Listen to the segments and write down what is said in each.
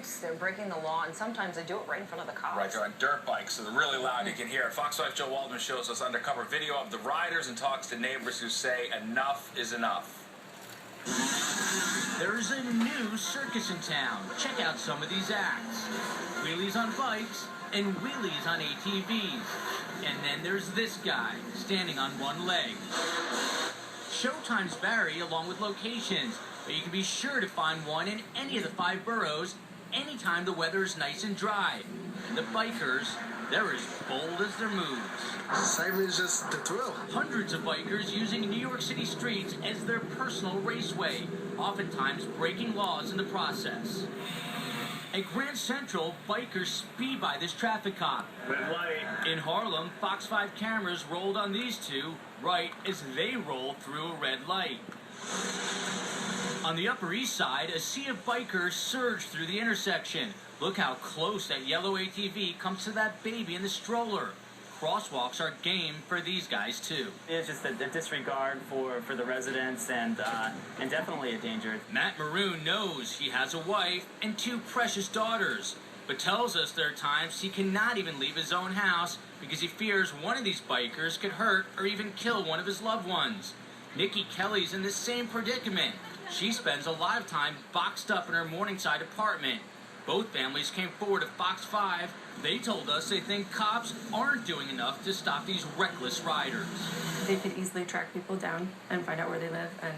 bikes, they're breaking the law, and sometimes they do it right in front of the cops. Right, they're on dirt bikes, so they're really loud. You can hear it. Fox 5 Joe Waldman shows us undercover video of the riders and talks to neighbors who say enough is enough. There's a new circus in town. Check out some of these acts. Wheelies on bikes and wheelies on ATVs. And then there's this guy, standing on one leg. Showtimes vary along with locations, but you can be sure to find one in any of the 5 boroughs anytime the weather is nice and dry. And the bikers, they're as bold as their moves. Excitement is just the thrill. Hundreds of bikers using New York City streets as their personal raceway, oftentimes breaking laws in the process. At Grand Central, bikers speed by this traffic cop. Red light. In Harlem, Fox 5 cameras rolled on these two right as they rolled through a red light. On the Upper East Side, a sea of bikers surged through the intersection. Look how close that yellow ATV comes to that baby in the stroller. Crosswalks are game for these guys, too. It's just a disregard for the residents and definitely a danger. Matt Maroon knows he has a wife and 2 precious daughters, but tells us there are times he cannot even leave his own house because he fears one of these bikers could hurt or even kill one of his loved ones. Nikki Kelly's in the same predicament. She spends a lot of time boxed up in her Morningside apartment. Both families came forward to Fox 5. They told us they think cops aren't doing enough to stop these reckless riders. They could easily track people down and find out where they live and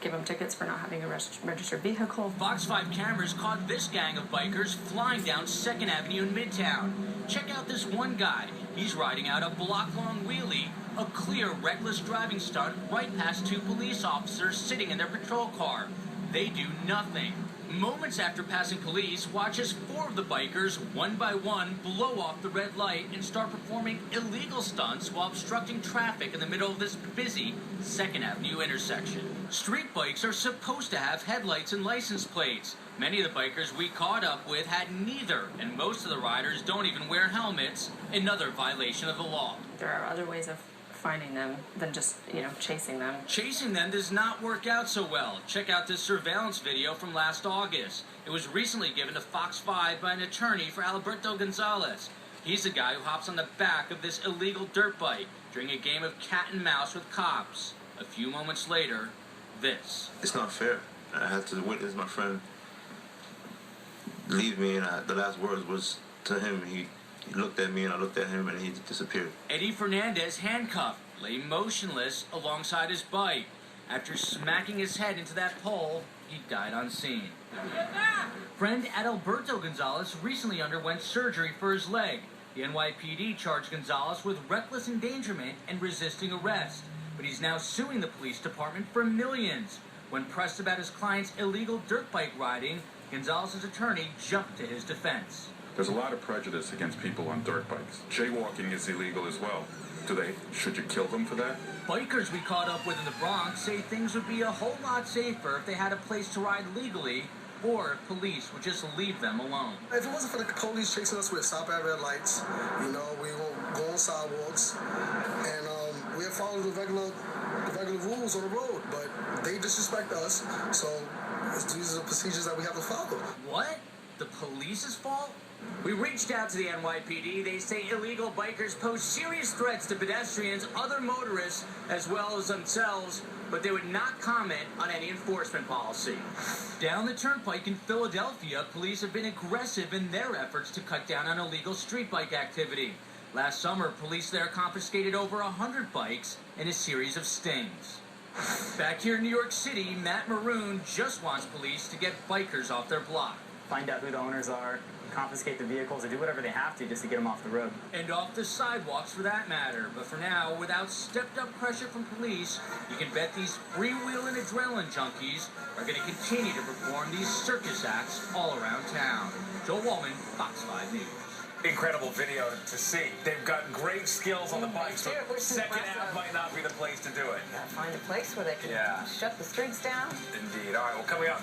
give them tickets for not having a registered vehicle. Fox 5 cameras caught this gang of bikers flying down 2nd Avenue in Midtown. Check out this one guy. He's riding out a block-long wheelie, a clear reckless driving stunt right past 2 police officers sitting in their patrol car. They do nothing. Moments after passing police, watch as 4 of the bikers, one by one, blow off the red light and start performing illegal stunts while obstructing traffic in the middle of this busy 2nd Avenue intersection. Street bikes are supposed to have headlights and license plates. Many of the bikers we caught up with had neither, and most of the riders don't even wear helmets, another violation of the law. There are other ways of finding them than just, chasing them. Chasing them does not work out so well. Check out this surveillance video from last August. It was recently given to Fox 5 by an attorney for Alberto Gonzalez. He's the guy who hops on the back of this illegal dirt bike during a game of cat and mouse with cops. A few moments later, this. It's not fair. I had to witness my friend leave me, and the last words was to him. He looked at me and I looked at him and he disappeared. Eddie Fernandez, handcuffed, lay motionless alongside his bike. After smacking his head into that pole, he died on scene. Friend Adalberto Gonzalez recently underwent surgery for his leg. The NYPD charged Gonzalez with reckless endangerment and resisting arrest, but he's now suing the police department for millions. When pressed about his client's illegal dirt bike riding, Gonzalez's attorney jumped to his defense. There's a lot of prejudice against people on dirt bikes. Jaywalking is illegal as well. Should you kill them for that? Bikers we caught up with in the Bronx say things would be a whole lot safer if they had a place to ride legally, or if police would just leave them alone. If it wasn't for the police chasing us with stop at red lights, we won't go on sidewalks, and we'll follow the regular rules on the road, but they disrespect us, so these are the procedures that we have to follow. What? The police's fault? We reached out to the NYPD. They say illegal bikers pose serious threats to pedestrians, other motorists, as well as themselves, but they would not comment on any enforcement policy. Down the turnpike in Philadelphia, police have been aggressive in their efforts to cut down on illegal street bike activity. Last summer, police there confiscated over 100 bikes in a series of stings. Back here in New York City, Matt Maroon just wants police to get bikers off their block. Find out who the owners are, confiscate the vehicles, or do whatever they have to just to get them off the road. And off the sidewalks for that matter. But for now, without stepped-up pressure from police, you can bet these freewheeling adrenaline junkies are going to continue to perform these circus acts all around town. Joe Wallman, Fox 5 News. Incredible video to see. They've got great skills on the bikes, but 2nd Ave might not be the place to do it. Gotta find a place where they can shut the streets down. Indeed. All right, well, coming up.